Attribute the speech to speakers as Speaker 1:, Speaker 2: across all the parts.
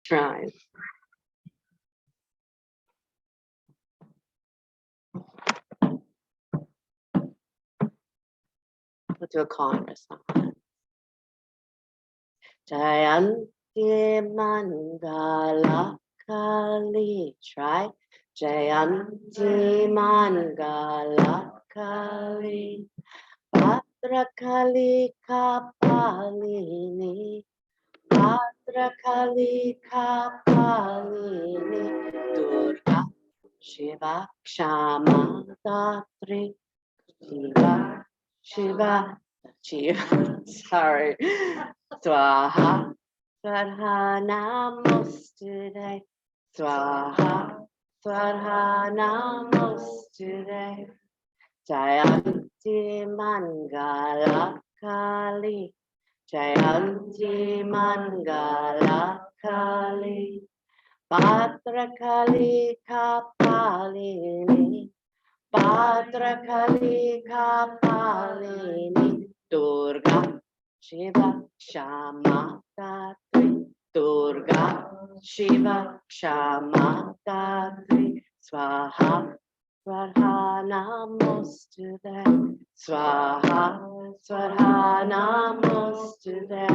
Speaker 1: Try. We'll do a calling response. Jayanti Mangala Kali. Try. Jayanti Mangala Kali. Bhadrakali Kapalini. Bhadrakali Kapalini. Durga Shiva Kshama Datri. Shiva. Sorry. Swaha. Swadha Namostude. Swaha. Swadha Namostude. Jayanti Mangala Kali. Jayanti Mangala Kali. Bhadrakali Kapalini. Bhadrakali Kapalini. Durga Shiva Kshama Datri. Durga Shiva Kshama Datri. Swaha Swadha Namostude. Swaha Swadha Namostude.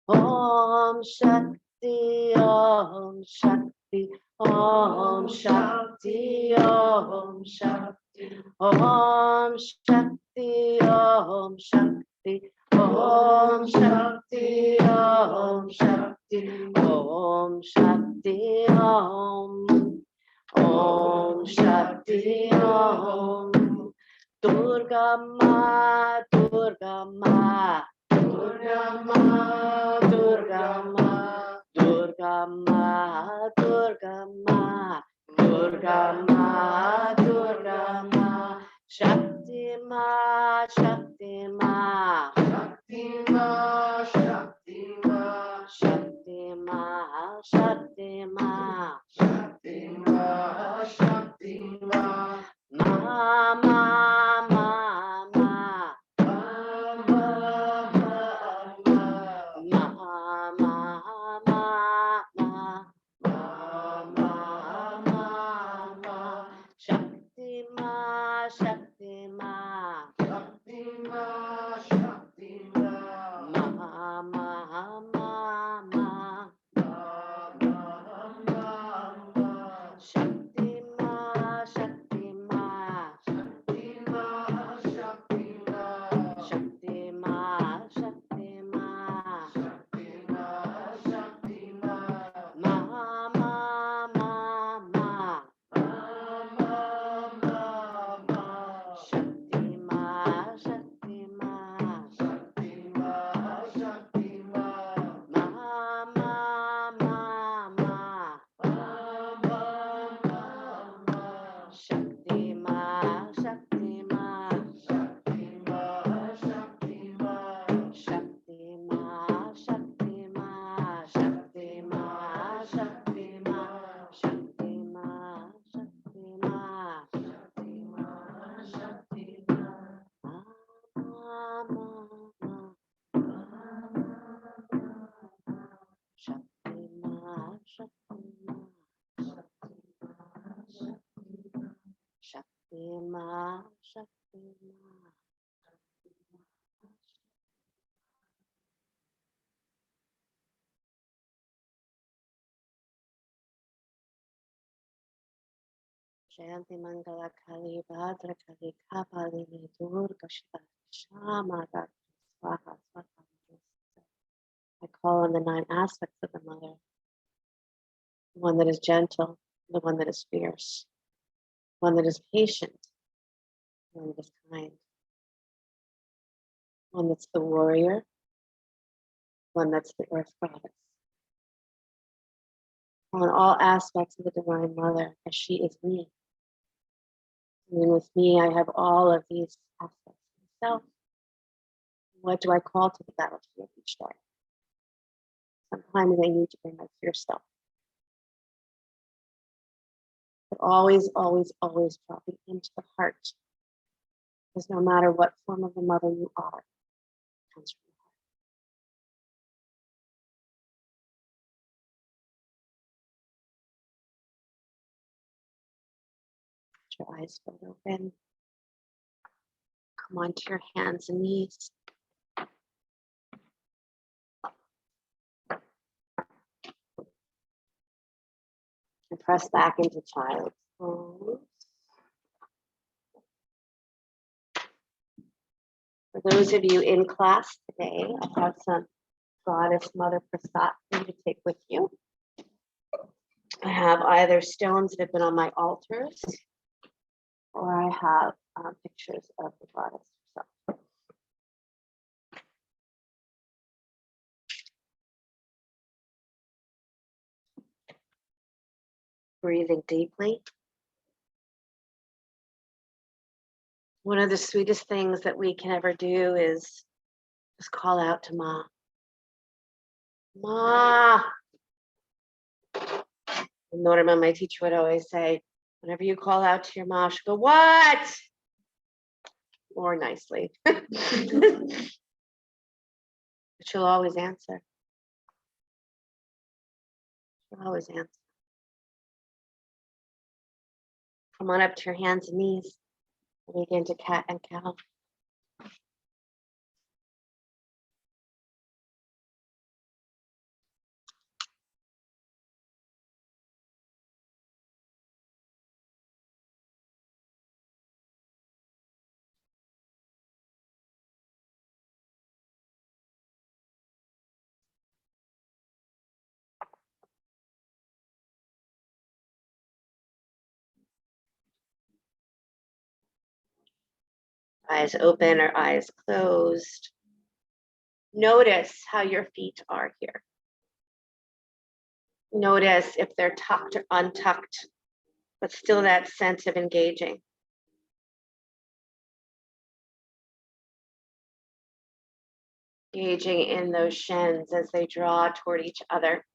Speaker 1: Om Shakti, Om Shakti, Om Shakti, Om Shakti, Om Shakti, Om Shakti, Om Shakti, Om Shakti, Om Shakti, Om Shakti, Om Durga Ma, Durga Ma. Durga Ma, Durga Ma, Durga Ma, Durga Ma, Durga Ma, Durga Ma, Shakti Ma, Shakti Ma, Shakti Ma, Shakti Ma, Shakti Ma, Shakti Ma, Shakti Ma, Shakti Ma, Ma, Ma, Ma, Ma. Shakti Ma, Shakti Ma, Shakti Ma, Shakti Ma, Ma, Ma, Ma, Ma, Shakti Ma, Shakti Ma, Shakti Ma, Shakti Ma, Shakti Ma, Shakti Ma, Shakti Ma, Shakti Ma, Ma, Ma, Ma, Ma. Shakti Ma, Shakti Ma, Shakti Ma, Shakti Ma, Ma, Ma, Ma, Ma, Shakti Ma, Shakti Ma, Shakti Ma, Shakti Ma, Shakti Ma, Shakti Ma, Shakti Ma, Shakti Ma, Shakti Ma, Shakti Ma, Shakti Ma, Shakti Ma, Ma, Ma, Ma, Shakti Ma, Shakti Ma, Shakti Ma, Shakti Ma. Jayanti Mangala Kali Bhadra Kali Kapalini Durga Shiva Shama Datri Swaha Swaha. I call on the 9 aspects of the mother. The one that is gentle, the one that is fierce, one that is patient, one that is kind, one that's the warrior, one that's the earth goddess. On all aspects of the Divine Mother, as she is me. And with me, I have all of these aspects of myself. What do I call to the battlefield each day? Sometimes I need to bring my fierce self. But always, always, always dropping into the heart. Because no matter what form of the mother you are, it comes from the heart. Your eyes fold open. Come onto your hands and knees. And press back into child's pose. For those of you in class today, I have some Goddess Mother Prasad for you to take with you. I have either stones that have been on my altars, or I have pictures of the goddess herself. Breathing deeply. One of the sweetest things that we can ever do is just call out to Ma. Ma. And Norma, my teacher, would always say, whenever you call out to your Ma, she'll go, what? More nicely. But she'll always answer. She'll always answer. Come on up to your hands and knees and begin to cat and cow. Eyes open or eyes closed. Notice how your feet are here. Notice if they're tucked or untucked, but still that sense of engaging. Engaging in those shins as they draw toward each other.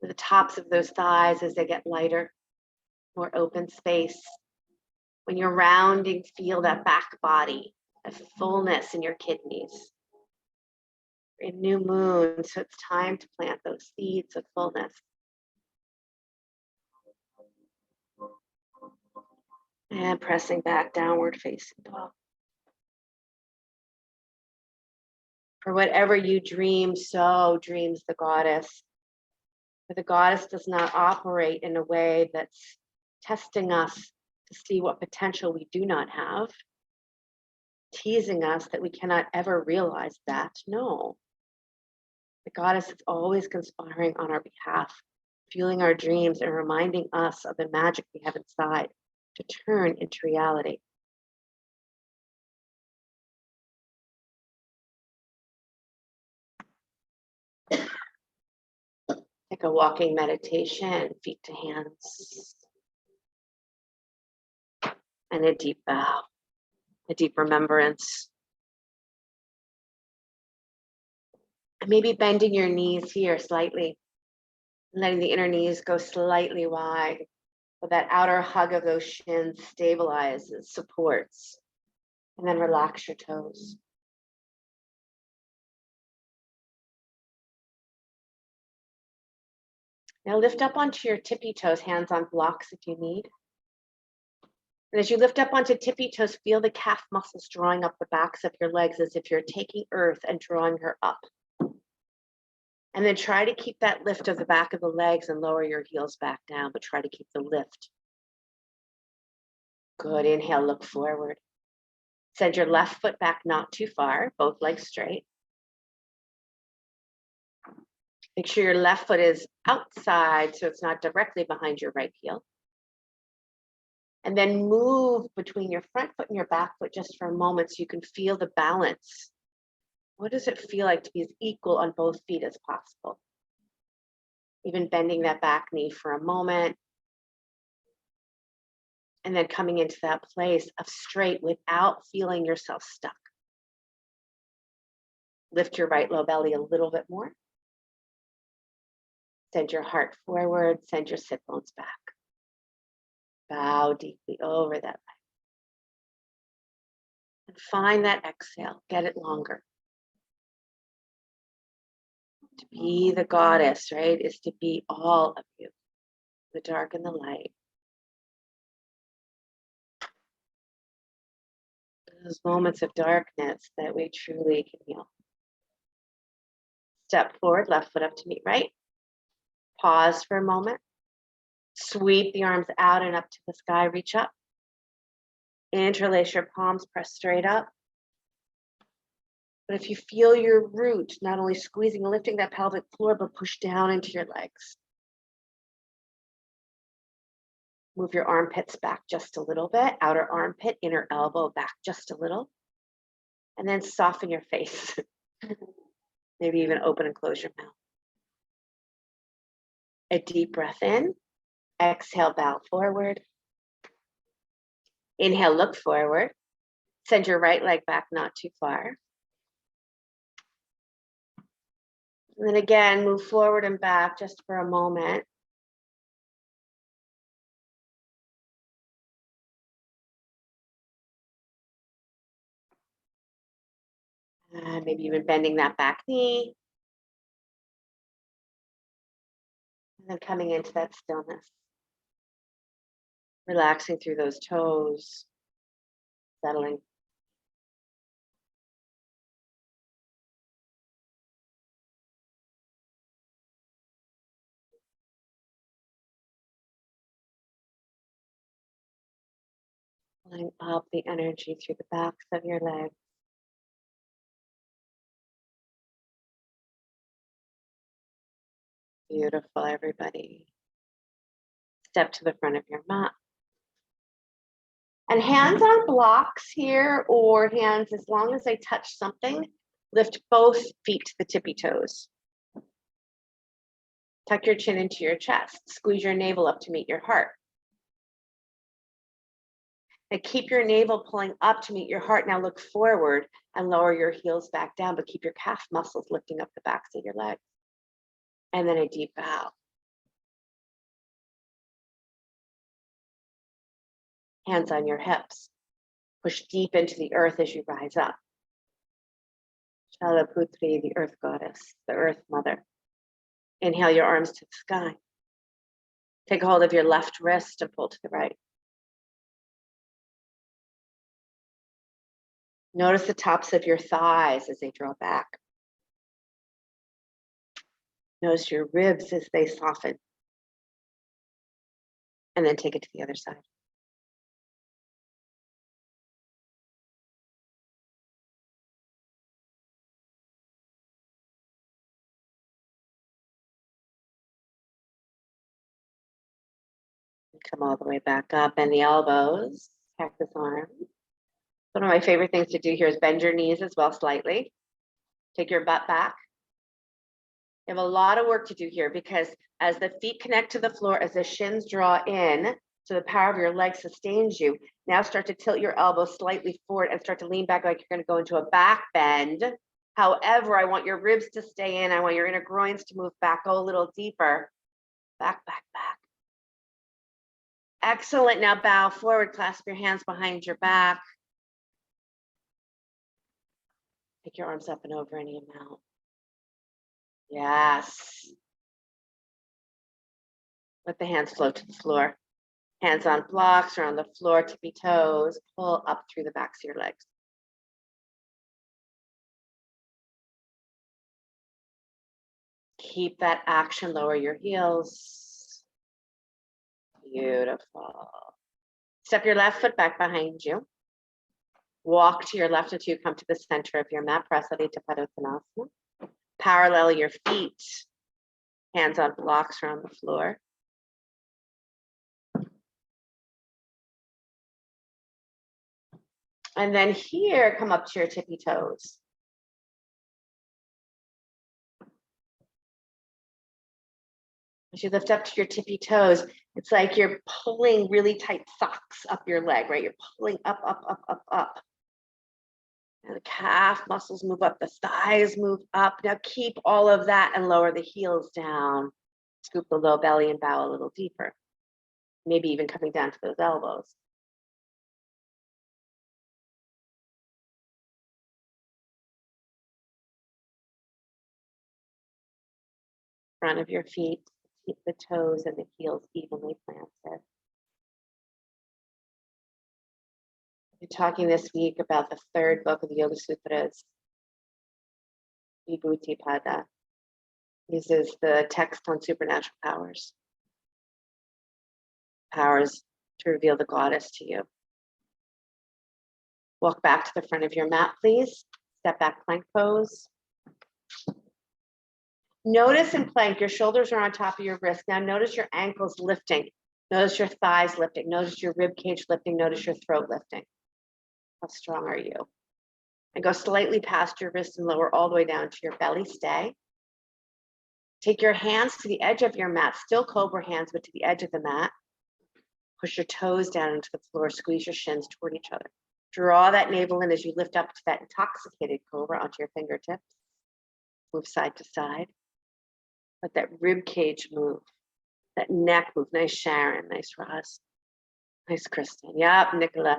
Speaker 1: The tops of those thighs as they get lighter, more open space. When you're rounding, feel that back body, a fullness in your kidneys. In new moon, so it's time to plant those seeds of fullness. And pressing back, downward facing dog. For whatever you dream, so dreams the goddess. For the goddess does not operate in a way that's testing us to see what potential we do not have, teasing us that we cannot ever realize that. No. The goddess is always conspiring on our behalf, fueling our dreams and reminding us of the magic we have inside to turn into reality. Take a walking meditation, feet to hands. And a deep bow, a deep remembrance. And maybe bending your knees here slightly, letting the inner knees go slightly wide, but that outer hug of those shins stabilizes, supports, and then relax your toes. Now lift up onto your tippy toes, hands on blocks if you need. And as you lift up onto tippy toes, feel the calf muscles drawing up the backs of your legs as if you're taking earth and drawing her up. And then try to keep that lift of the back of the legs and lower your heels back down, but try to keep the lift. Good, inhale, look forward. Send your left foot back not too far, both legs straight. Make sure your left foot is outside so it's not directly behind your right heel. And then move between your front foot and your back foot just for a moment so you can feel the balance. What does it feel like to be as equal on both feet as possible? Even bending that back knee for a moment. And then coming into that place of straight without feeling yourself stuck. Lift your right low belly a little bit more. Send your heart forward, send your sit bones back. Bow deeply over that leg. And find that exhale, get it longer. To be the goddess, right, is to be all of you, the dark and the light. those moments of darkness that we truly can heal. Step forward, left foot up to meet right. Pause for a moment. Sweep the arms out and up to the sky, reach up. Interlace your palms, press straight up. But if you feel your root, not only squeezing and lifting that pelvic floor, but push down into your legs. Move your armpits back just a little bit, outer armpit, inner elbow back just a little. And then soften your face. Maybe even open and close your mouth. A deep breath in. Exhale, bow forward. Inhale, look forward. Send your right leg back not too far. And then again, move forward and back just for a moment. Maybe even bending that back knee. And then coming into that stillness. Relaxing through those toes. Settling. Pulling up the energy through the backs of your legs. Beautiful, everybody. Step to the front of your mat. And hands on blocks here, or hands as long as they touch something, lift both feet to the tippy toes. Tuck your chin into your chest. Squeeze your navel up to meet your heart. Now keep your navel pulling up to meet your heart. Now look forward and lower your heels back down, but keep your calf muscles lifting up the backs of your legs. And then a deep bow. Hands on your hips. Push deep into the earth as you rise up. Shalaputri, the earth goddess, the earth mother. Inhale your arms to the sky. Take hold of your left wrist and pull to the right. Notice the tops of your thighs as they draw back. Notice your ribs as they soften. And then take it to the other side. Come all the way back up, and the elbows, cactus arms. One of my favorite things to do here is bend your knees as well slightly. Take your butt back. You have a lot of work to do here because as the feet connect to the floor, as the shins draw in, so the power of your legs sustains you, now start to tilt your elbows slightly forward and start to lean back like you're going to go into a back bend. However, I want your ribs to stay in. I want your inner groins to move back, go a little deeper. Back, back, back. Excellent. Now bow forward, clasp your hands behind your back. Take your arms up and over any amount. Yes. Let the hands float to the floor. Hands on blocks or on the floor, tippy toes. Pull up through the backs of your legs. Keep that action, lower your heels. Beautiful. Step your left foot back behind you. Walk to your left until you come to the center of your mat. Prasarita Padottanasana. Parallel your feet. Hands on blocks or on the floor. And then here, come up to your tippy toes. As you lift up to your tippy toes, it's like you're pulling really tight socks up your leg, right? You're pulling up, up, up, up, up. And the calf muscles move up, the thighs move up. Now keep all of that and lower the heels down. Scoop the low belly and bow a little deeper. Maybe even coming down to those elbows. Front of your feet, keep the toes and the heels evenly planted. We're talking this week about the third book of the Yoga Sutras, Vibhuti Pada. This is the text on supernatural powers. Powers to reveal the goddess to you. Walk back to the front of your mat, please. Step back, plank pose. Notice in plank, your shoulders are on top of your wrist. Now notice your ankles lifting. Notice your thighs lifting. Notice your rib cage lifting. Notice your throat lifting. How strong are you? And go slightly past your wrist and lower all the way down to your belly. Stay. Take your hands to the edge of your mat, still cobra hands, but to the edge of the mat. Push your toes down into the floor. Squeeze your shins toward each other. Draw that navel in as you lift up to that intoxicated cobra onto your fingertips. Move side to side. Let that rib cage move. That neck move. Nice Sharon. Nice Roz. Nice Kristen. Yep, Nicola.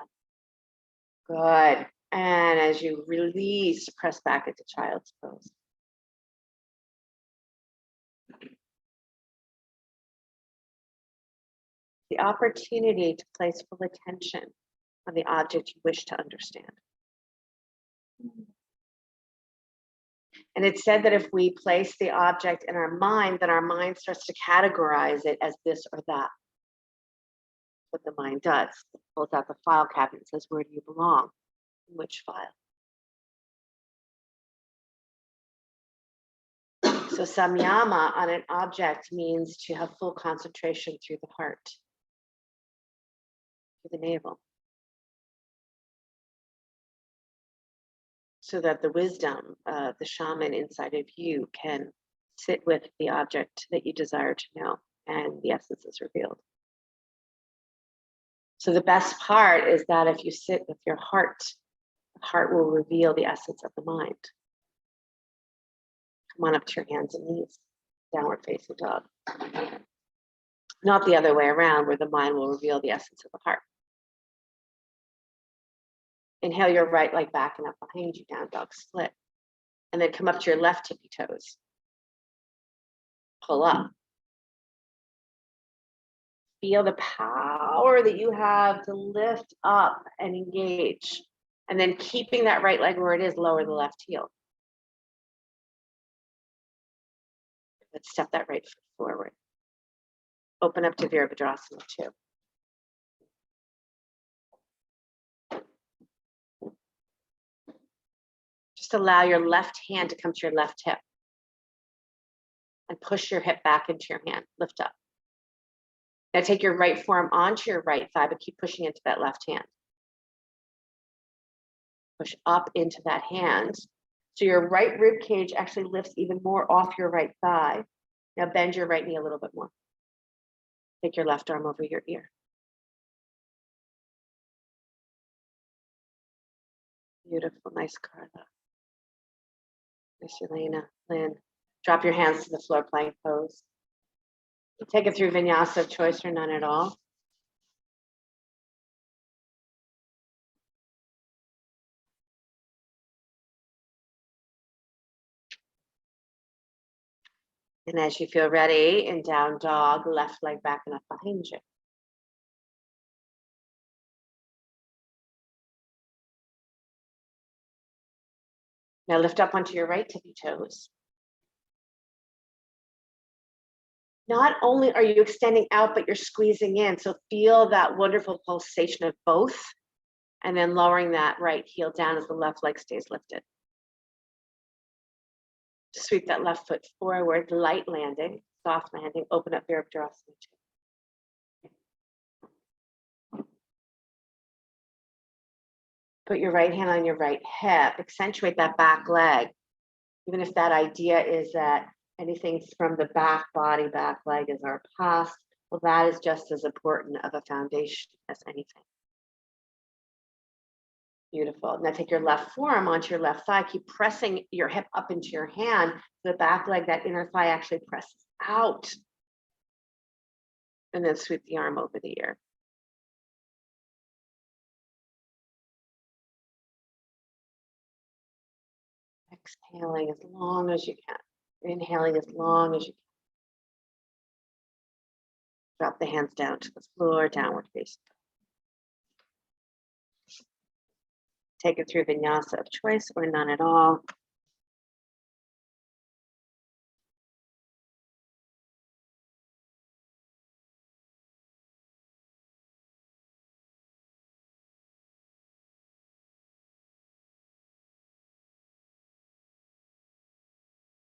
Speaker 1: Good. And as you release, press back into child's pose. The opportunity to place full attention on the object you wish to understand. And it's said that if we place the object in our mind, then our mind starts to categorize it as this or that. What the mind does. It pulls out the file cabinet and says, where do you belong? In which file? So samyama on an object means to have full concentration through the heart, through the navel. So that the wisdom of the shaman inside of you can sit with the object that you desire to know, and the essence is revealed. So the best part is that if you sit with your heart, the heart will reveal the essence of the mind. Come on up to your hands and knees, downward facing dog. Not the other way around, where the mind will reveal the essence of the heart. Inhale your right leg back and up behind you, down dog split. And then come up to your left tippy toes. Pull up. Feel the power that you have to lift up and engage. And then keeping that right leg where it is, lower the left heel. Let's step that right foot forward. Open up to Virabhadrasana 2. Just allow your left hand to come to your left hip. And push your hip back into your hand. Lift up. Now take your right forearm onto your right thigh, but keep pushing into that left hand. Push up into that hand. So your right rib cage actually lifts even more off your right thigh. Now bend your right knee a little bit more. Take your left arm over your ear. Beautiful, nice Carla. Nice Elena, Lynn. Drop your hands to the floor, plank pose. Take it through vinyasa of choice or none at all. And as you feel ready, in down dog, left leg back and up behind you. Now lift up onto your right tippy toes. Not only are you extending out, but you're squeezing in. So feel that wonderful pulsation of both, and then lowering that right heel down as the left leg stays lifted. Sweep that left foot forward, light landing, soft landing, open up Virabhadrasana 2. Put your right hand on your right hip, accentuate that back leg. Even if that idea is that anything from the back body, back leg is our past, well, that is just as important of a foundation as anything. Beautiful. Now take your left forearm onto your left thigh. Keep pressing your hip up into your hand. The back leg, that inner thigh actually presses out. And then sweep the arm over the ear. Exhaling as long as you can. Inhaling as long as you can. Drop the hands down to the floor, downward facing. Take it through vinyasa of choice or none at all.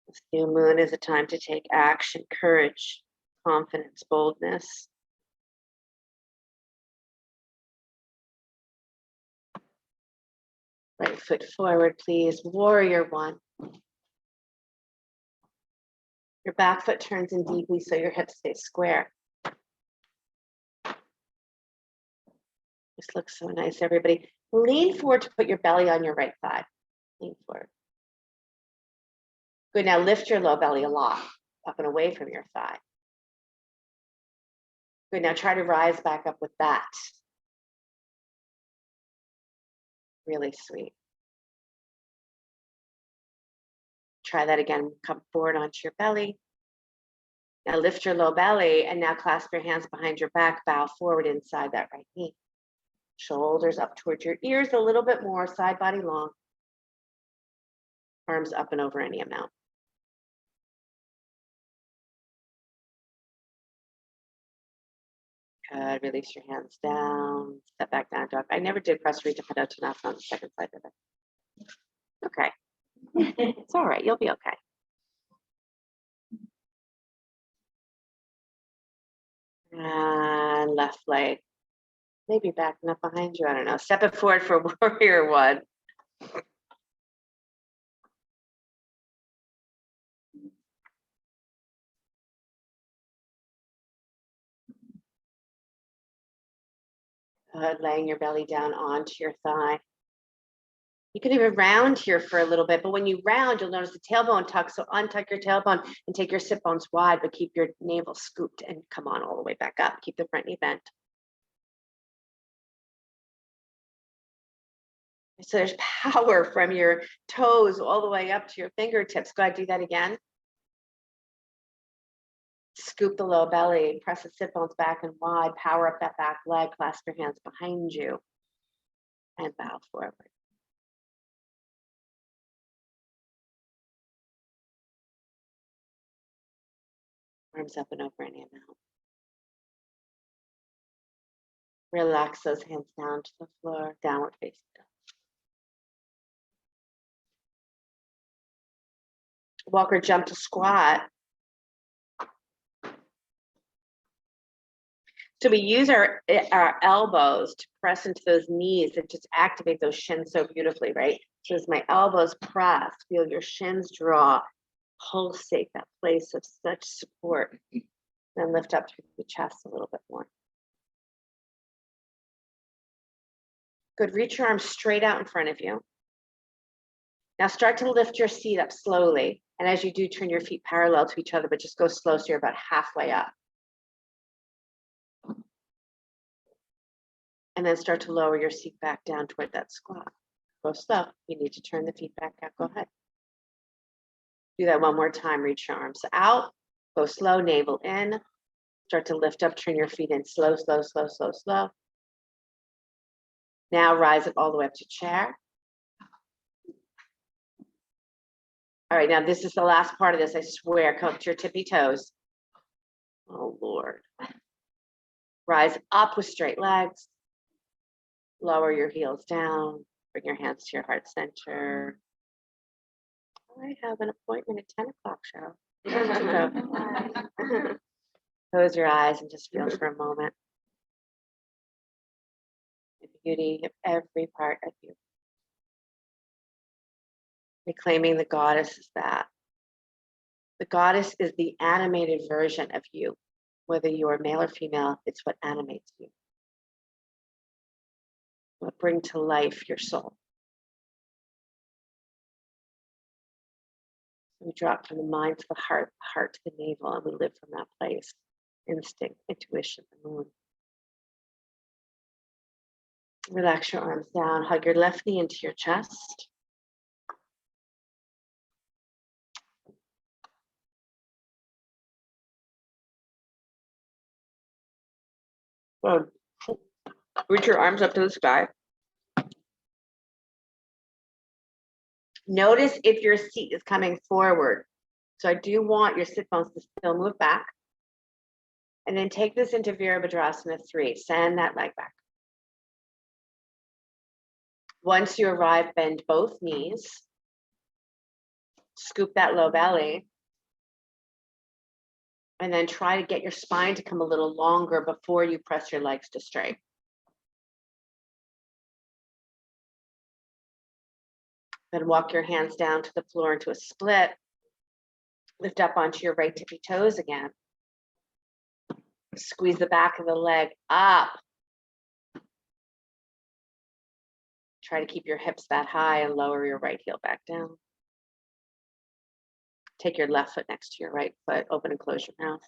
Speaker 1: This new moon is a time to take action, courage, confidence, boldness. Right foot forward, please. Warrior one. Your back foot turns in deeply so your hips stay square. This looks so nice, everybody. Lean forward to put your belly on your right thigh. Lean forward. Good, now lift your low belly a lot, up and away from your thigh. Good, now try to rise back up with that. Really sweet. Try that again, come forward onto your belly. Now lift your low belly and now clasp your hands behind your back, bow forward inside that right knee. Shoulders up towards your ears a little bit more, side body long. Arms up and over any amount. Good, release your hands down, step back down, dog. I never did press Rita Padottanasana on the second side of it. Okay, it's all right, you'll be okay. And left leg, maybe backing up behind you, I don't know. Step it forward for warrior one. Good, laying your belly down onto your thigh. You can even round here for a little bit, but when you round, you'll notice the tailbone tucks. So untuck your tailbone and take your sit bones wide, but keep your navel scooped and come on all the way back up. Keep the front knee bent. So there's power from your toes all the way up to your fingertips. Go ahead, do that again. Scoop the low belly, press the sit bones back and wide, power up that back leg, clasp your hands behind you, and bow forward. Arms up and over any amount. Relax those hands down to the floor, downward facing dog. Walk or jump to squat. So we use our elbows to press into those knees and just activate those shins so beautifully, right? So as my elbows press, feel your shins draw, pulsate that place of such support. Then lift up through the chest a little bit more. Good, reach your arms straight out in front of you. Now start to lift your seat up slowly. And as you do, turn your feet parallel to each other, but just go slow so you're about halfway up. And then start to lower your seat back down toward that squat. Go slow. You need to turn the feet back out. Go ahead. Do that one more time. Reach your arms out. Go slow, navel in. Start to lift up, turn your feet in. Slow, slow, slow, slow, slow. Now rise it all the way up to chair. All right, now this is the last part of this, I swear. Come up to your tippy toes. Oh, Lord. Rise up with straight legs. Lower your heels down. Bring your hands to your heart center. I have an appointment at 10 o'clock, Sheryl. Close your eyes and just feel for a moment the beauty of every part of you. Reclaiming the goddess is that. The goddess is the animated version of you. Whether you are male or female, it's what animates you. What brings to life your soul. We drop from the mind to the heart to the navel, and we live from that place. Instinct, intuition, the moon. Relax your arms down, hug your left knee into your chest. Good. Reach your arms up to the sky. Notice if your seat is coming forward. So I do want your sit bones to still move back. And then take this into Virabhadrasana 3. Send that leg back. Once you arrive, bend both knees. Scoop that low belly. And then try to get your spine to come a little longer before you press your legs to straight. Then walk your hands down to the floor into a split. Lift up onto your right tippy toes again. Squeeze the back of the leg up. Try to keep your hips that high and lower your right heel back down. Take your left foot next to your right foot. Open and close your mouth.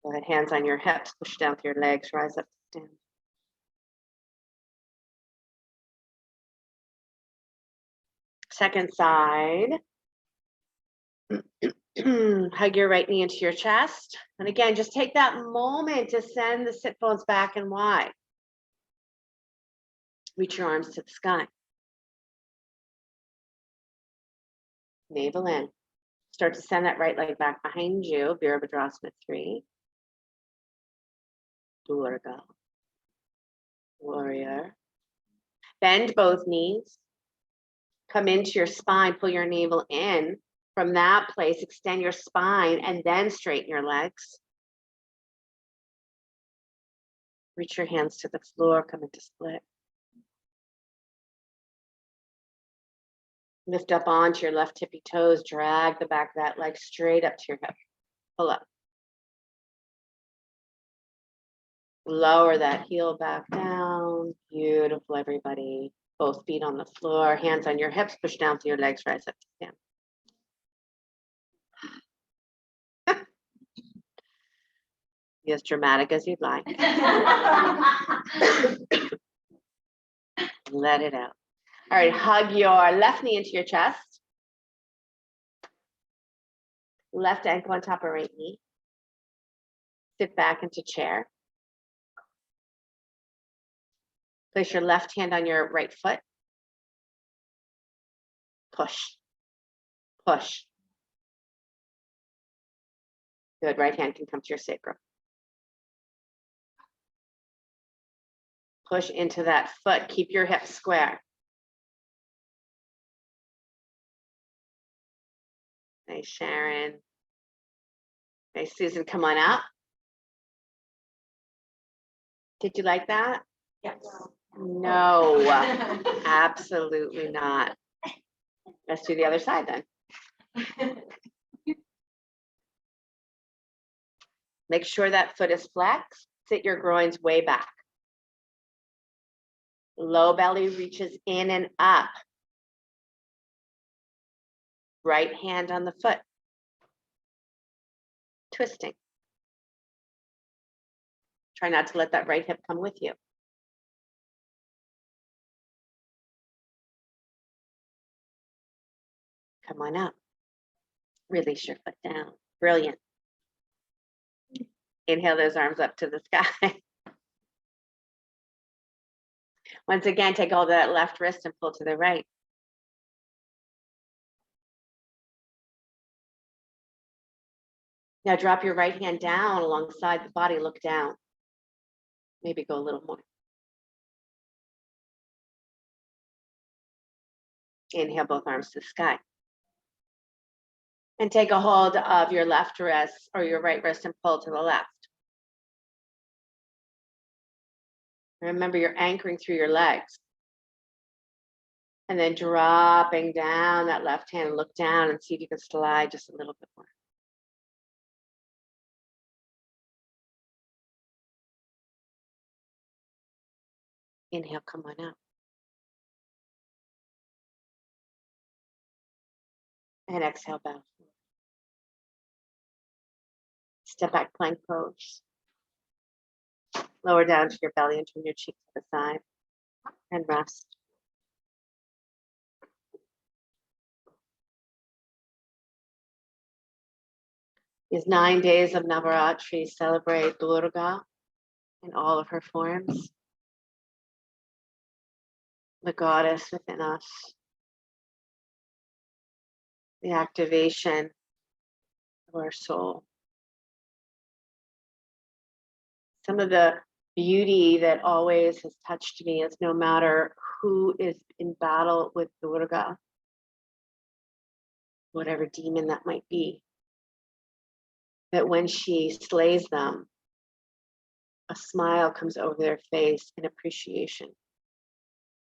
Speaker 1: Go ahead, hands on your hips, push down through your legs, rise up, stand. Second side. Hug your right knee into your chest. And again, just take that moment to send the sit bones back and wide. Reach your arms to the sky. Navel in. Start to send that right leg back behind you. Virabhadrasana 3. Durga. Warrior. Bend both knees. Come into your spine. Pull your navel in. From that place, extend your spine and then straighten your legs. Reach your hands to the floor. Come into split. Lift up onto your left tippy toes. Drag the back of that leg straight up to your hip. Pull up. Lower that heel back down. Beautiful, everybody. Both feet on the floor. Hands on your hips. Push down through your legs. Rise up to stand. Be as dramatic as you'd like. Let it out. All right, hug your left knee into your chest. Left ankle on top of right knee. Sit back into chair. Place your left hand on your right foot. Push. Push. Good, right hand can come to your sacrum. Push into that foot. Keep your hips square. Nice, Sharon. Nice, Susan, come on up. Did you like that?
Speaker 2: Yes.
Speaker 1: No, absolutely not. Let's do the other side then. Make sure that foot is flexed. Sit your groins way back. Low belly reaches in and up. Right hand on the foot. Twisting. Try not to let that right hip come with you. Come on up. Release your foot down. Brilliant. Inhale those arms up to the sky. Once again, take all that left wrist and pull to the right. Now drop your right hand down alongside the body, look down. Maybe go a little more. Inhale both arms to the sky. And take a hold of your left wrist or your right wrist and pull to the left. Remember, you're anchoring through your legs. And then dropping down that left hand, look down and see if you can slide just a little bit more. Inhale, come on up. And exhale, bow. Step back, plank pose. Lower down to your belly and turn your cheek to the side. And rest. These 9 days of Navaratri celebrate Durga in all of her forms. the goddess within us, the activation of our soul. Some of the beauty that always has touched me is no matter who is in battle with Durga, whatever demon that might be, that when she slays them, a smile comes over their face in appreciation.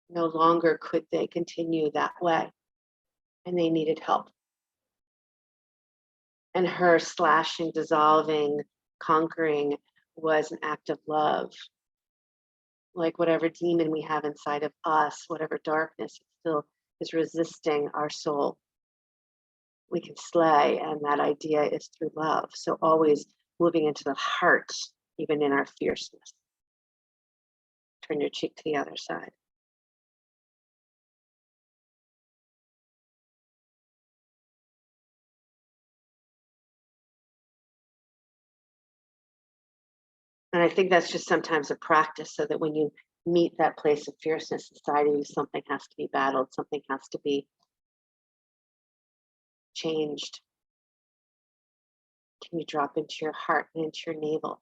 Speaker 1: No longer could they continue that way, and they needed help. And her slashing, dissolving, conquering was an act of love. Like whatever demon we have inside of us, whatever darkness still is resisting our soul, we can slay, and that idea is through love. So always moving into the heart, even in our fierceness. Turn your cheek to the other side. And I think that's just sometimes a practice, so that when you meet that place of fierceness inside of you, something has to be battled, something has to be changed. Can you drop into your heart and into your navel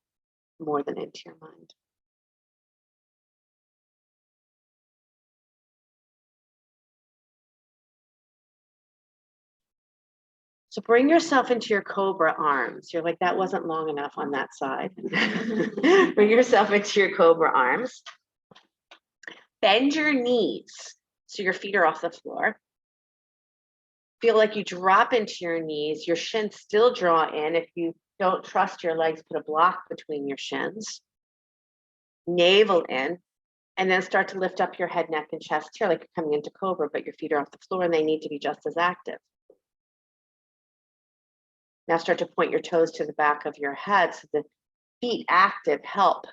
Speaker 1: more than into your mind? So bring yourself into your cobra arms. You're like, that wasn't long enough on that side. Bring yourself into your cobra arms. Bend your knees so your feet are off the floor. Feel like you drop into your knees. Your shins still draw in. If you don't trust your legs, put a block between your shins. Navel in. And then start to lift up your head, neck, and chest here like you're coming into cobra, but your feet are off the floor and they need to be just as active. Now start to point your toes to the back of your head so the feet active help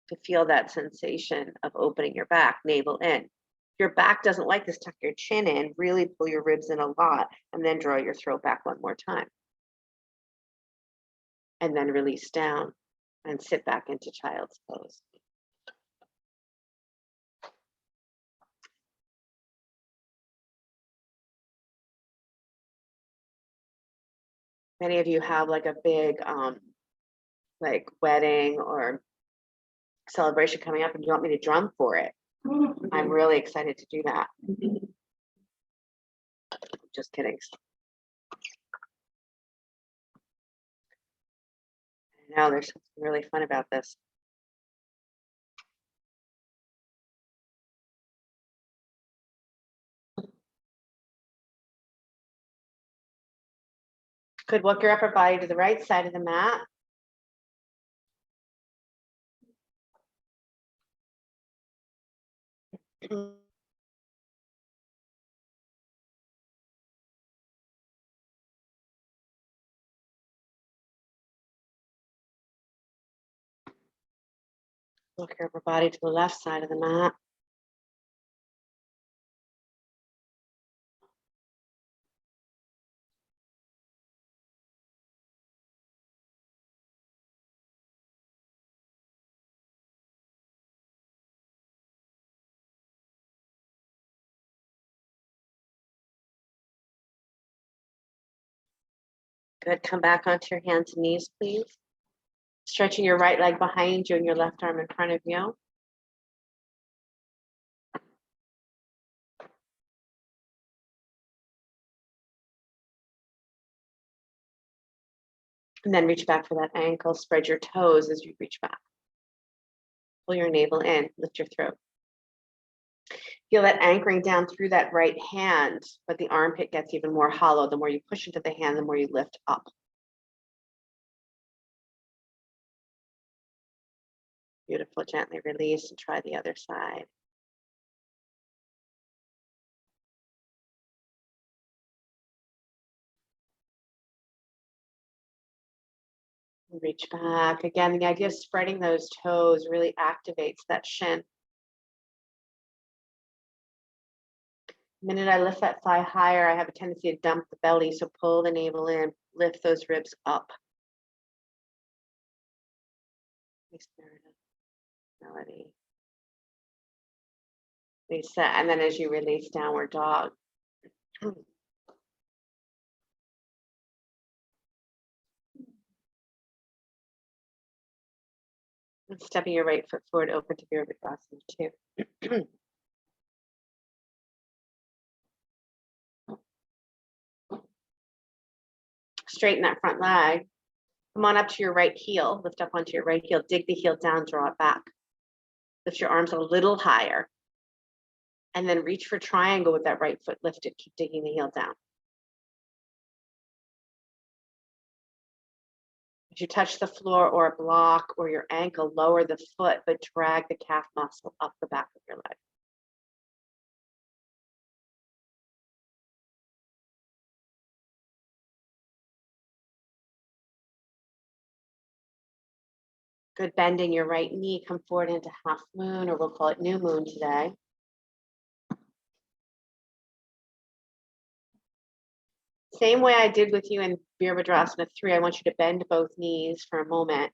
Speaker 1: to feel that sensation of opening your back, navel in. If your back doesn't like this, tuck your chin in, really pull your ribs in a lot, and then draw your throat back one more time. And then release down and sit back into child's pose. Many of you have like a big like wedding or celebration coming up and you want me to drum for it. I'm really excited to do that. Just kidding. I know there's something really fun about this. Good, walk your upper body to the right side of the mat. Walk your upper body to the left side of the mat. Good, come back onto your hands and knees, please. Stretching your right leg behind you and your left arm in front of you. And then reach back for that ankle. Spread your toes as you reach back. Pull your navel in, lift your throat. Feel that anchoring down through that right hand, but the armpit gets even more hollow. The more you push into the hand, the more you lift up. Beautiful, gently release and try the other side. Reach back. Again, the idea of spreading those toes really activates that shin. The minute I lift that thigh higher, I have a tendency to dump the belly, so pull the navel in, lift those ribs up. Melody. Reset, and then as you release, downward dog. And stepping your right foot forward, open to Virabhadrasana 2. Straighten that front leg. Come on up to your right heel. Lift up onto your right heel. Dig the heel down, draw it back. Lift your arms a little higher. And then reach for triangle with that right foot lifted. Keep digging the heel down. As you touch the floor or a block or your ankle, lower the foot, but drag the calf muscle up the back of your leg. Good, bending your right knee, come forward into half moon, or we'll call it new moon today. Same way I did with you in Virabhadrasana 3, I want you to bend both knees for a moment.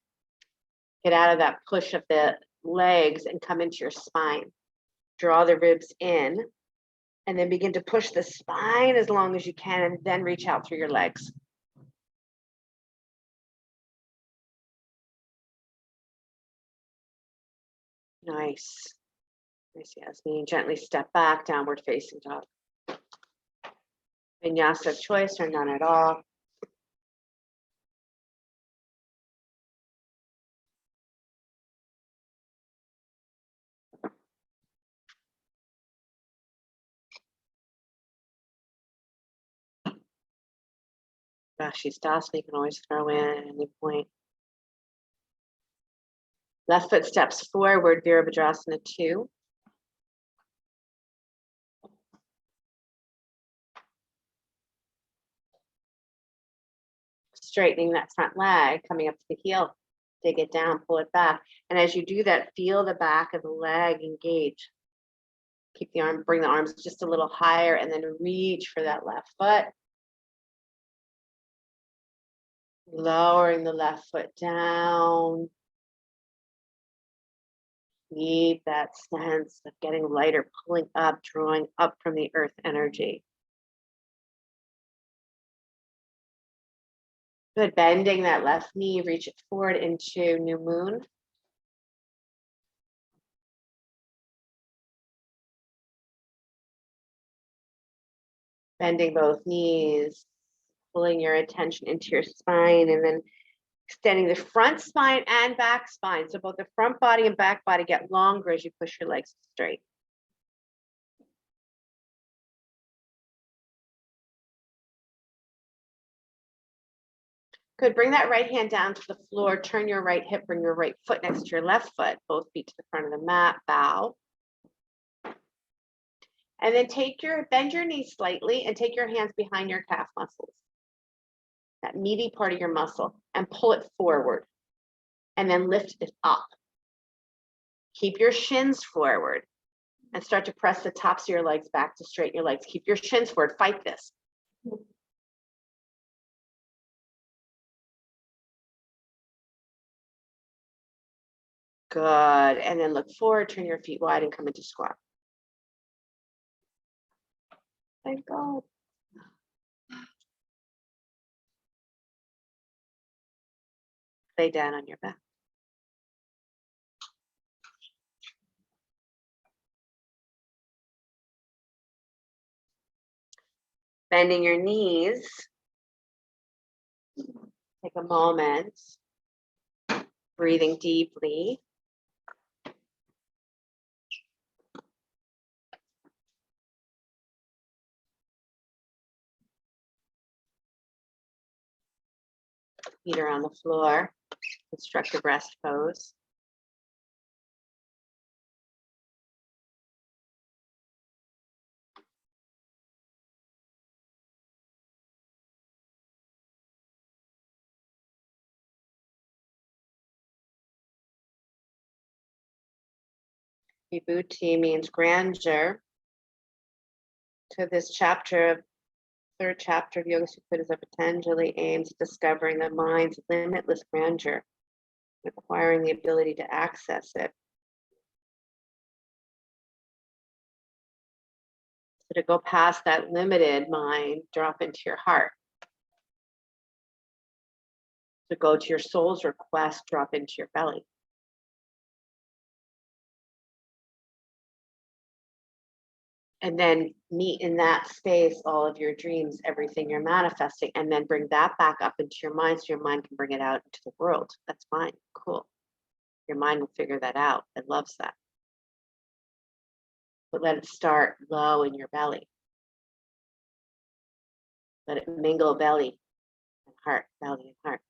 Speaker 1: Get out of that push of the legs and come into your spine. Draw the ribs in, and then begin to push the spine as long as you can, and then reach out through your legs. Nice. Nice, Yasmin. Gently step back, downward facing dog. Vinyasa of choice or none at all. Dasana you can always throw in at any point. Left foot steps forward, Virabhadrasana 2. Straightening that front leg, coming up to the heel. Dig it down, pull it back. And as you do that, feel the back of the leg engage. Keep the arm, bring the arms just a little higher, and then reach for that left foot. Lowering the left foot down. Keep that sense of getting lighter, pulling up, drawing up from the earth energy. Good, bending that left knee, reach it forward into new moon. Bending both knees, pulling your attention into your spine, and then extending the front spine and back spine. So both the front body and back body get longer as you push your legs straight. Good, bring that right hand down to the floor, turn your right hip, bring your right foot next to your left foot, both feet to the front of the mat, bow. And then bend your knees slightly and take your hands behind your calf muscles, that meaty part of your muscle, and pull it forward. And then lift it up. Keep your shins forward and start to press the tops of your legs back to straighten your legs. Keep your shins forward, fight this. Good, and then look forward, turn your feet wide and come into squat. Thank God. Lay down on your back. Bending your knees. Take a moment. Breathing deeply. Feet are on the floor. Constructive rest pose. Vibhuti means grandeur. So this chapter, third chapter of Yoga Sutra, Patanjali aims at discovering the mind's limitless grandeur, acquiring the ability to access it. So to go past that limited mind, drop into your heart. To go to your soul's request, drop into your belly. And then meet in that space all of your dreams, everything you're manifesting, and then bring that back up into your mind so your mind can bring it out into the world. That's fine. Cool. Your mind will figure that out. It loves that. But let it start low in your belly. Let it mingle belly and heart, belly and heart.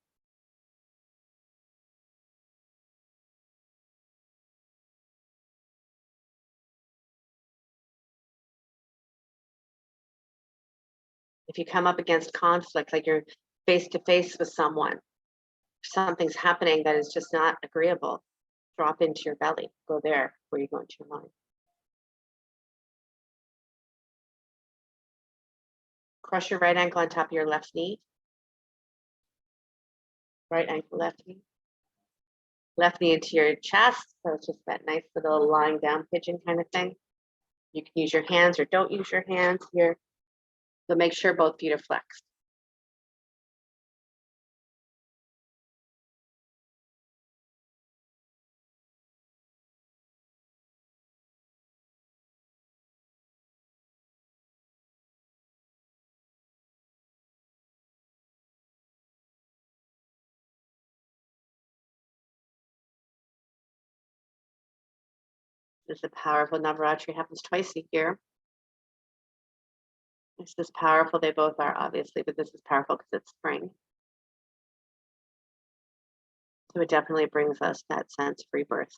Speaker 1: If you come up against conflict, like you're face to face with someone, something's happening that is just not agreeable, drop into your belly. Go there where you go into your mind. Cross your right ankle on top of your left knee. Right ankle, left knee. Left knee into your chest. So it's just that nice little lying down pigeon kind of thing. You can use your hands or don't use your hands here. So make sure both feet are flexed. This is powerful. Navaratri happens twice a year. This is powerful. They both are, obviously, but this is powerful because it's spring. So it definitely brings us that sense of rebirth.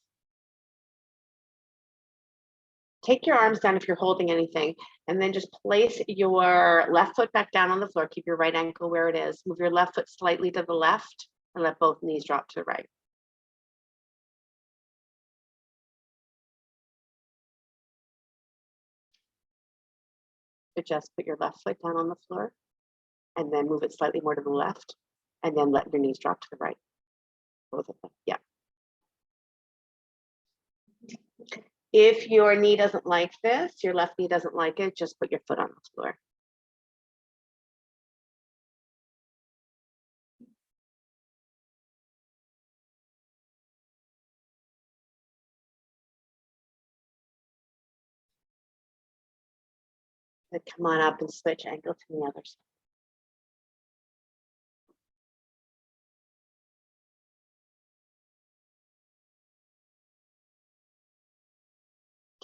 Speaker 1: Take your arms down if you're holding anything, and then just place your left foot back down on the floor. Keep your right ankle where it is. Move your left foot slightly to the left and let both knees drop to the right. So just put your left foot down on the floor and then move it slightly more to the left and then let your knees drop to the right. Both of them, yeah. If your knee doesn't like this, your left knee doesn't like it, just put your foot on the floor. Then come on up and switch ankle to the other side.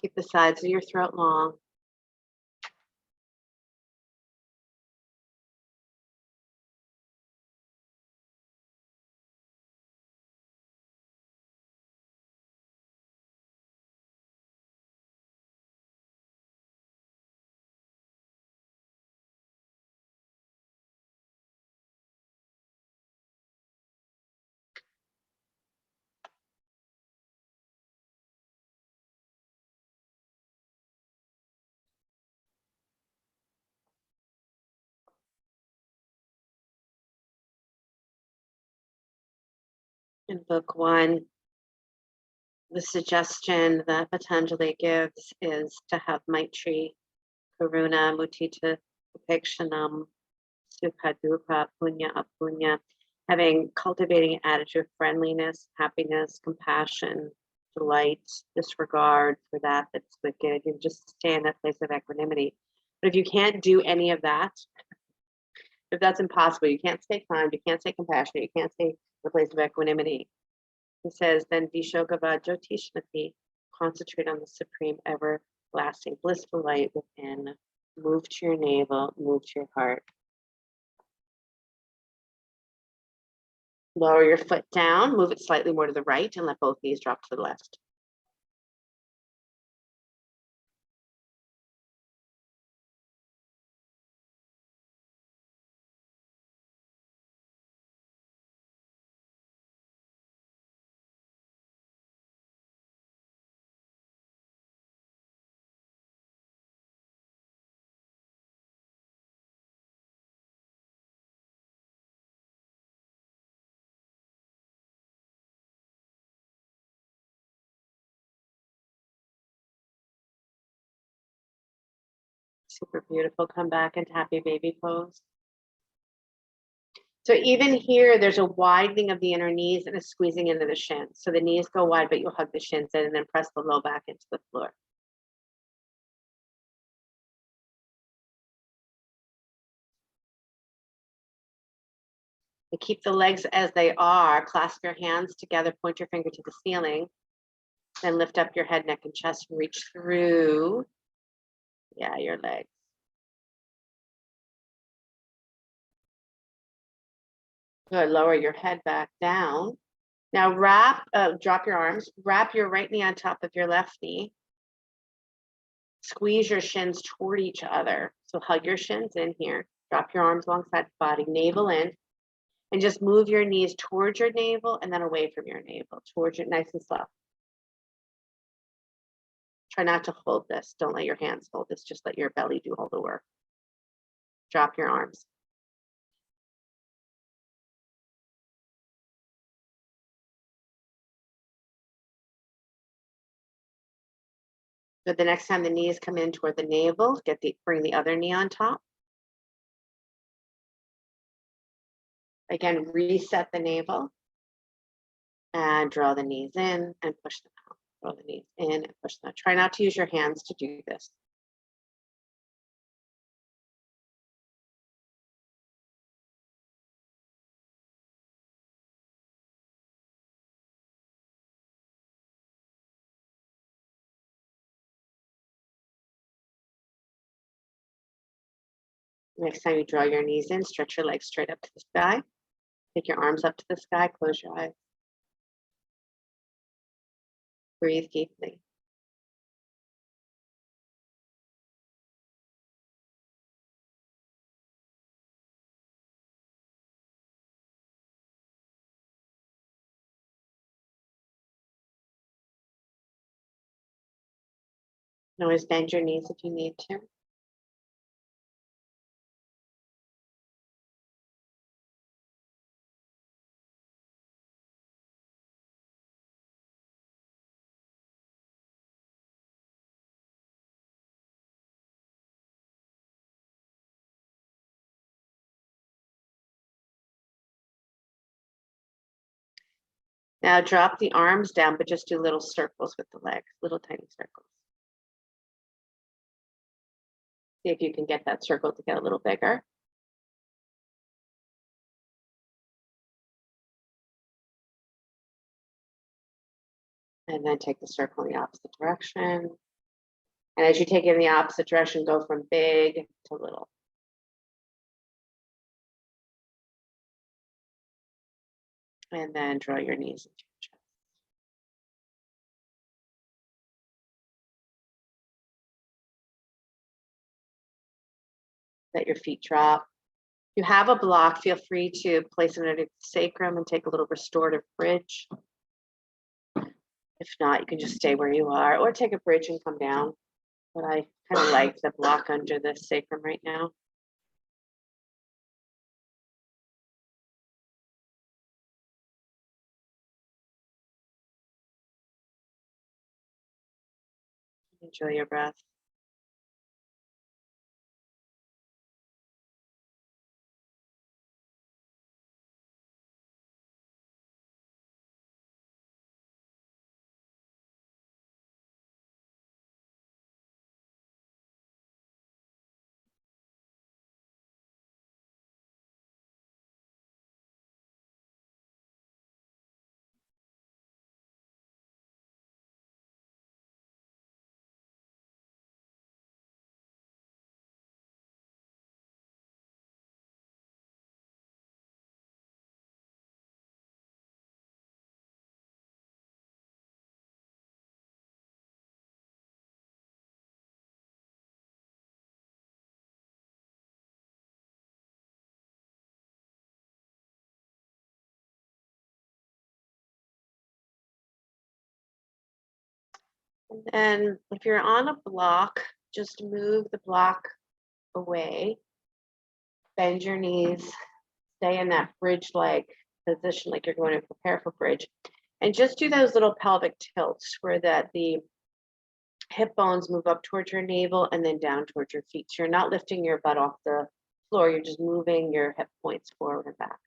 Speaker 1: Keep the sides of your throat long. In book one, the suggestion that Patanjali gives is to have Maitri, Karuna, Mudita, Upekshanam, Sukha, Dukkha, Punya, Apunya, having cultivating an attitude of friendliness, happiness, compassion, delight, disregard for that that's wicked, and just stay in that place of equanimity. But if you can't do any of that, if that's impossible, you can't stay kind, you can't stay compassionate, you can't stay in the place of equanimity. He says, then Vishogava Jyotishnati, concentrate on the supreme, everlasting, blissful light within. Move to your navel, move to your heart. Lower your foot down, move it slightly more to the right, and let both knees drop to the left. Super beautiful. Come back into happy baby pose. So even here, there's a widening of the inner knees and a squeezing into the shins. So the knees go wide, but you'll hug the shins in and then press the low back into the floor. And keep the legs as they are. Clasp your hands together, point your finger to the ceiling. Then lift up your head, neck, and chest and reach through, your legs. Good, lower your head back down. Now drop your arms, wrap your right knee on top of your left knee. Squeeze your shins toward each other. So hug your shins in here. Drop your arms alongside the body, navel in. And just move your knees towards your navel and then away from your navel, towards your, nice and slow. Try not to hold this. Don't let your hands hold this. Just let your belly do all the work. Drop your arms. So the next time the knees come in toward the navel, bring the other knee on top. Again, reset the navel and draw the knees in and push them out. Draw the knees in and push them out. Try not to use your hands to do this. Next time you draw your knees in, stretch your legs straight up to the sky. Take your arms up to the sky, close your eyes. Breathe deeply. You can always bend your knees if you need to. Now drop the arms down, but just do little circles with the legs, little tiny circles. See if you can get that circle to get a little bigger. And then take the circle in the opposite direction. And as you take it in the opposite direction, go from big to little. And then draw your knees into your chest. Let your feet drop. If you have a block, feel free to place it underneath the sacrum and take a little restorative bridge. If not, you can just stay where you are or take a bridge and come down. But I kind of like the block under the sacrum right now. Enjoy your breath. And then if you're on a block, just move the block away. Bend your knees. Stay in that bridge-like position, like you're going to prepare for bridge. And just do those little pelvic tilts where that the hip bones move up towards your navel and then down towards your feet. So you're not lifting your butt off the floor, you're just moving your hip points forward and back.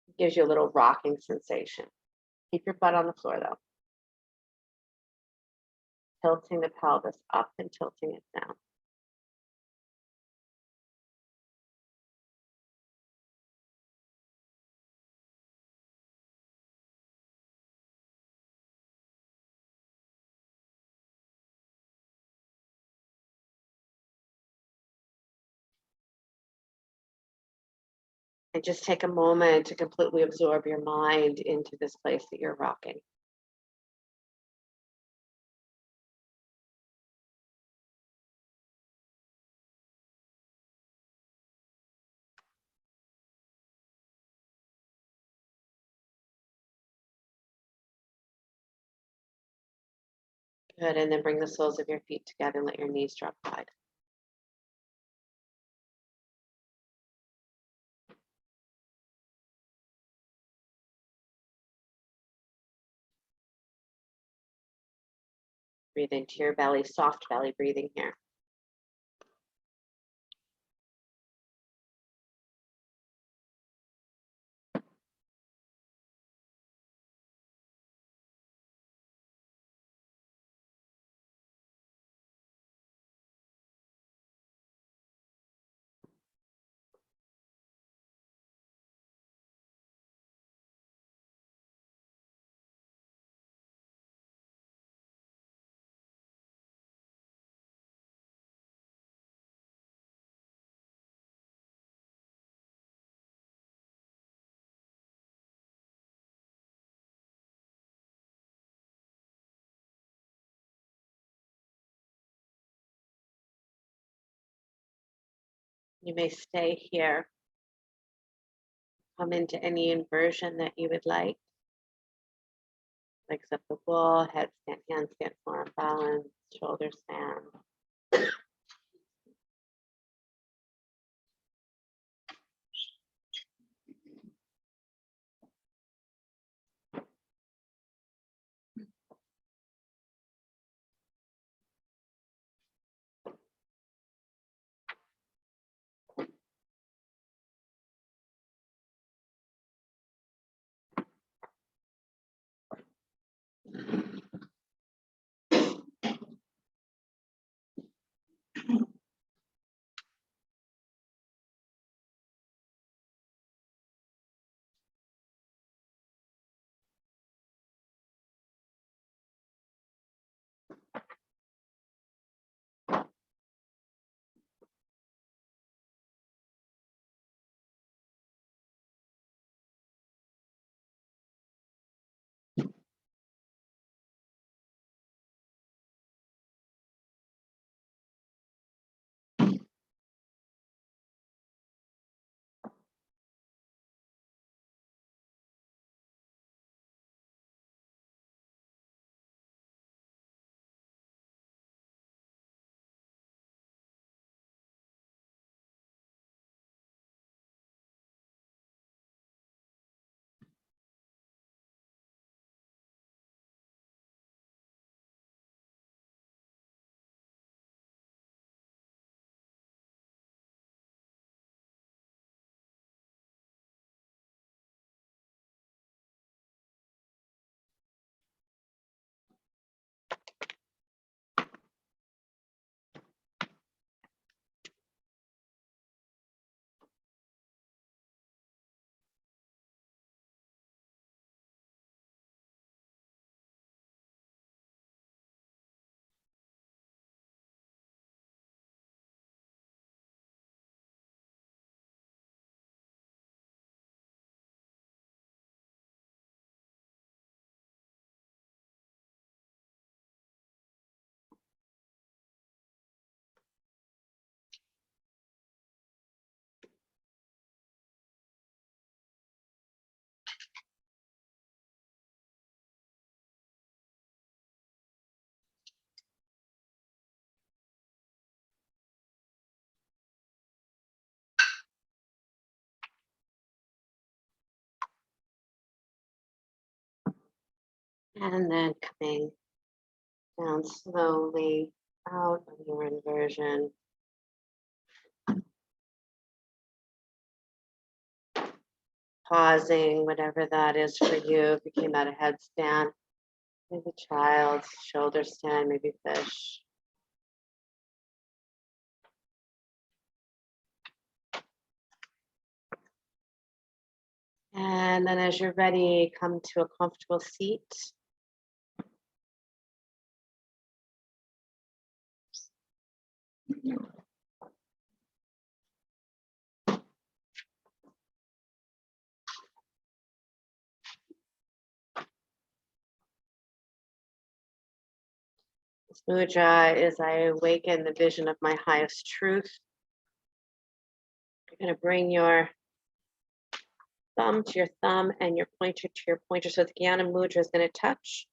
Speaker 1: It gives you a little rocking sensation. Keep your butt on the floor though. Tilting the pelvis up and tilting it down. And just take a moment to completely absorb your mind into this place that you're rocking. Good, and then bring the soles of your feet together and let your knees drop wide. Breathe into your belly, soft belly breathing here. You may stay here. Come into any inversion that you would like. Legs up the wall, head stand, hands stand, forearm balance, shoulders stand. And then coming Down slowly out of your inversion. Pausing, whatever that is for you. If you came out of headstand, maybe child, shoulder stand, maybe fish. And then as you're ready, come to a comfortable seat. This mudra is I awaken the vision of my highest truth. You're going to bring your thumb to your thumb and your pointer to your pointer. So the Jnana mudra is going to touch.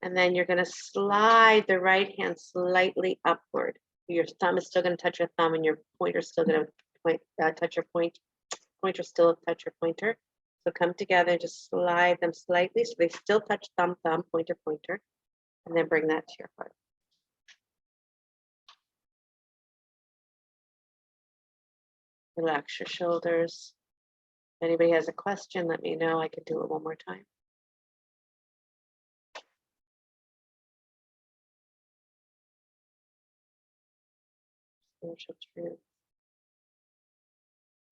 Speaker 1: And then you're going to slide the right hand slightly upward. Your thumb is still going to touch your thumb and your pointer is still going to touch your pointer still touch your pointer. So come together and just slide them slightly so they still touch thumb, thumb, pointer, pointer. And then bring that to your heart. Relax your shoulders. If anybody has a question, let me know. I can do it one more time. Spiritual truth,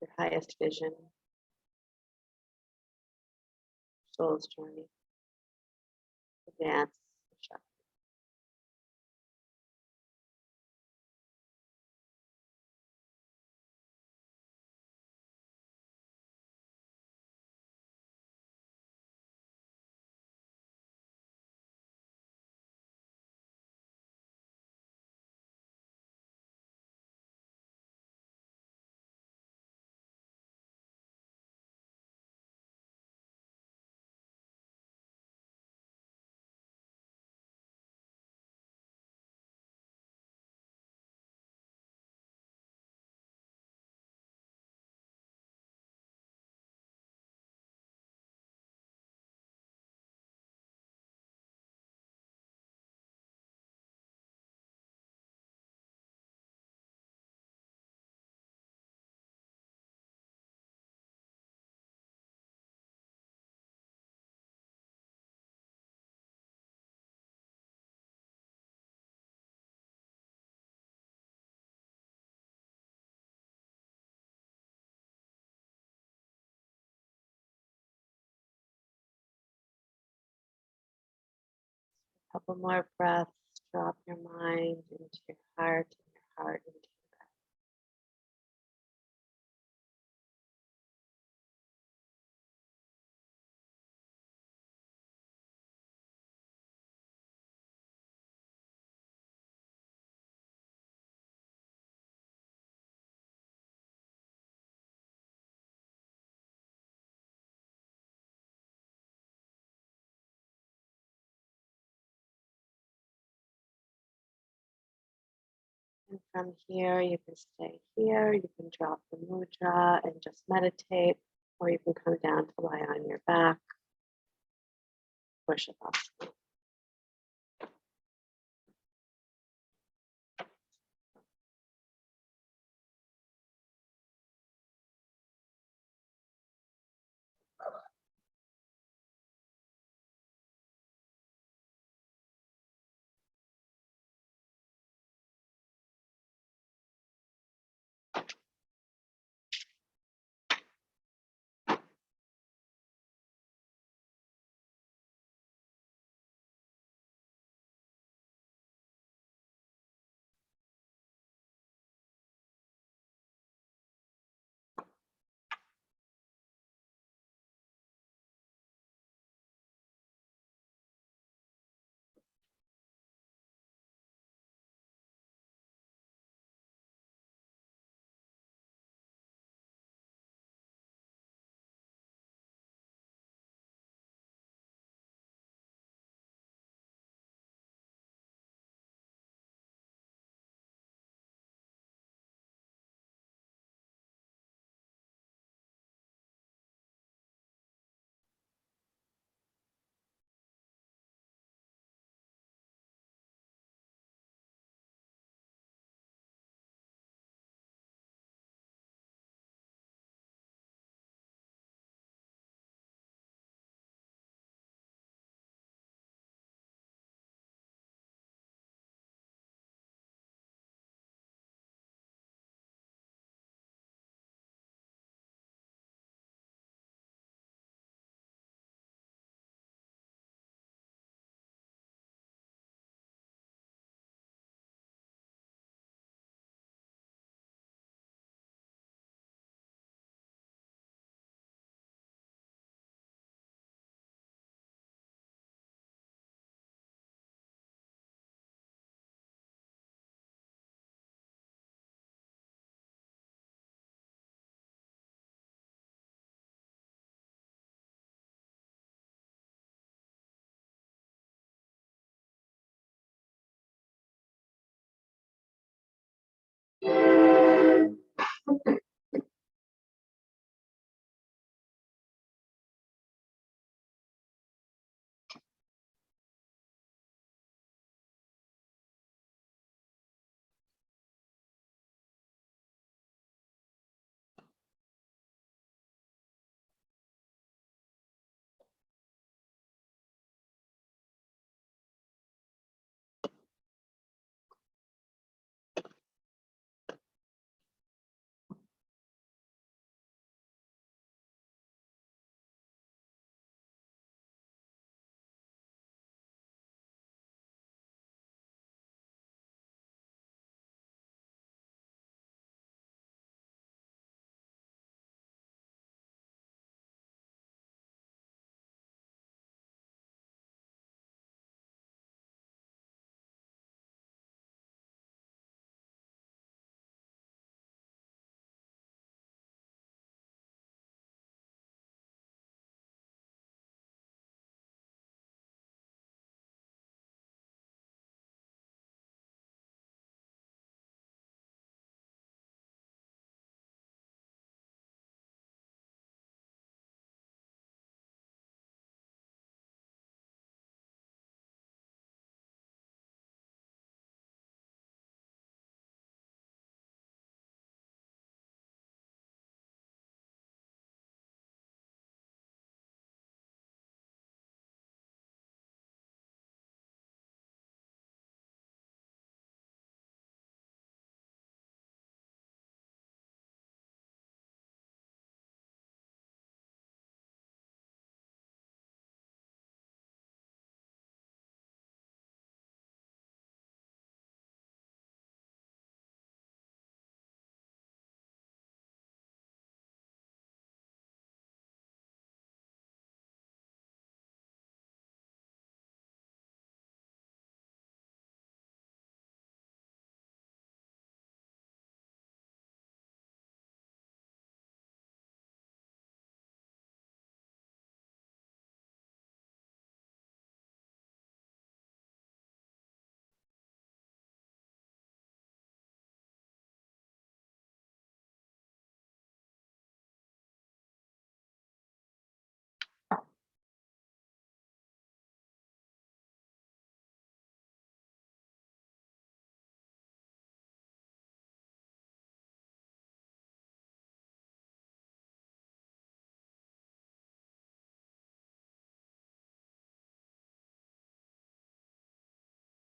Speaker 1: your highest vision, soul's journey, advance. Couple more breaths. Drop your mind into your heart and your heart into your breath. And from here, you can stay here. You can drop the mudra and just meditate, or you can come down to lie on your back. Push it off.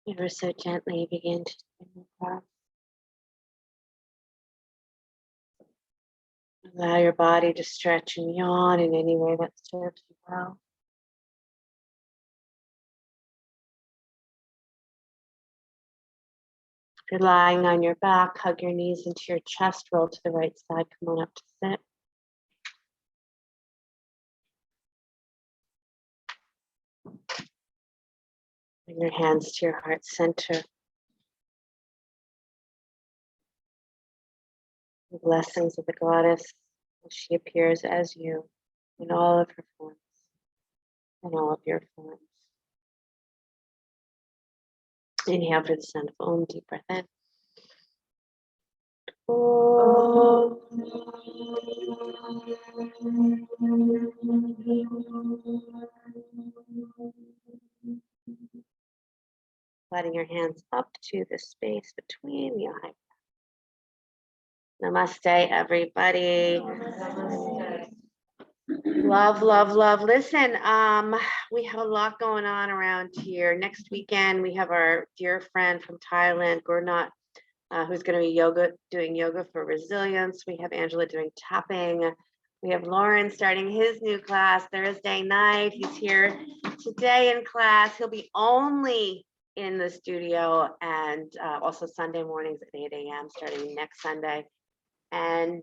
Speaker 1: Ever so gently begin to bring across. Allow your body to stretch and yawn in any way that serves you well. If you're lying on your back, hug your knees into your chest, roll to the right side, come on up to sit. Bring your hands to your heart center. The blessings of the goddess as she appears as you in all of her forms, in all of your forms. Inhale for the sound of Om, deep breath in. Om. Letting your hands up to the space between the eyes. Namaste, everybody. Namaste. Love, love, love. Listen, we have a lot going on around here. Next weekend, we have our dear friend from Thailand, Gurnat, who's going to be doing yoga for resilience. We have Angela doing tapping. We have Lauren starting his new class Thursday night. He's here today in class. He'll be only in the studio, and also Sunday mornings at 8 a.m. starting next Sunday. And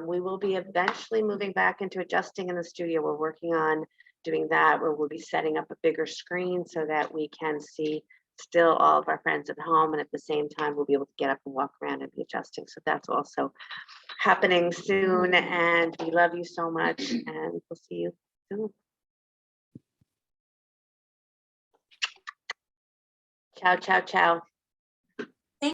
Speaker 1: we will be eventually moving back into adjusting in the studio. We're working on doing that, where we'll be setting up a bigger screen so that we can see still all of our friends at home, and at the same time we'll be able to get up and walk around and be adjusting. So that's also happening soon, and we love you so much, and we'll see you soon. Ciao, ciao, ciao.